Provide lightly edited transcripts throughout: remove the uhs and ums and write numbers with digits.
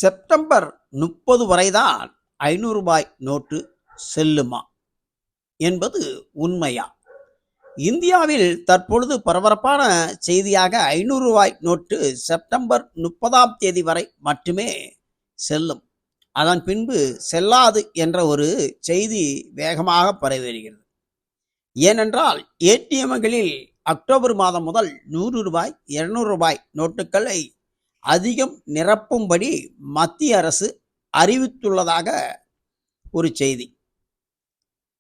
September 30 வரைதான் ரூபாய் 500 note செல்லுமா என்பது உண்மையா? இந்தியாவில் தற்பொழுது பரபரப்பான செய்தியாக ரூபாய் 500 நோட்டு செப்டம்பர் 30ஆம் தேதி வரை மட்டுமே செல்லும். அதன் பின்பு செல்லாது என்ற ஒரு செய்தி வேகமாக பரவி வருகிறது. ஏனென்றால் ஏடிஎம்களில் அக்டோபர் மாதம் முதல் 100 ரூபாய் 200 ரூபாய் நோட்டுகளை அதிகம் நிரப்பும்படி மத்திய அரசு அறிவித்துள்ளதாக ஒரு செய்தி.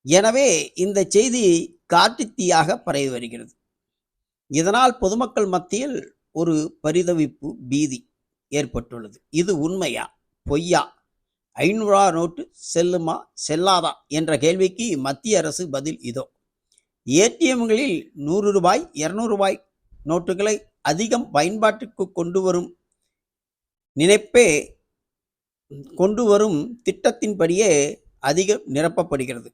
எனவே இந்த செய்தி காட்டுத்தீயாக பரவி வருகிறது. இதனால் பொதுமக்கள் மத்தியில் ஒரு பரிதவிப்பு, பீதி ஏற்பட்டுள்ளது. இது உண்மையா பொய்யா? 500 நோட்டு செல்லுமா செல்லாதா என்ற கேள்விக்கு மத்திய அரசு பதில் இதோ. ஏடிஎம்களில் 100 ரூபாய் 200 ரூபாய் நோட்டுகளை அதிகம் பயன்பாட்டிற்கு கொண்டு வரும் திட்டத்தின்படியே அதிகம் நிரப்பப்படுகிறது.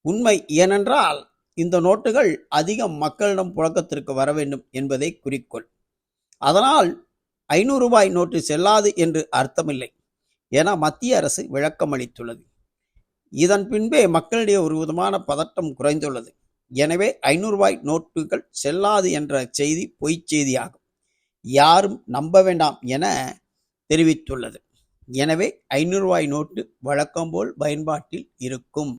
உண்மை. ஏனென்றால் இந்த நோட்டுகள் அதிகம் மக்களிடம் புழக்கத்திற்கு வர வேண்டும் என்பதே குறிக்கோள். அதனால் 500 ரூபாய் நோட்டு செல்லாது என்று அர்த்தமில்லை என மத்திய அரசு விளக்கம் அளித்துள்ளது. இதன் பின்பே மக்களிடையே ஒரு விதமான பதட்டம் குறைந்துள்ளது. எனவே 500 ரூபாய் நோட்டுகள் செல்லாது என்ற செய்தி பொய்ச் செய்தியாகும், யாரும் நம்ப வேண்டாம் என தெரிவித்துள்ளது. எனவே 500 ரூபாய் நோட்டு வழக்கம் போல் பயன்பாட்டில் இருக்கும்.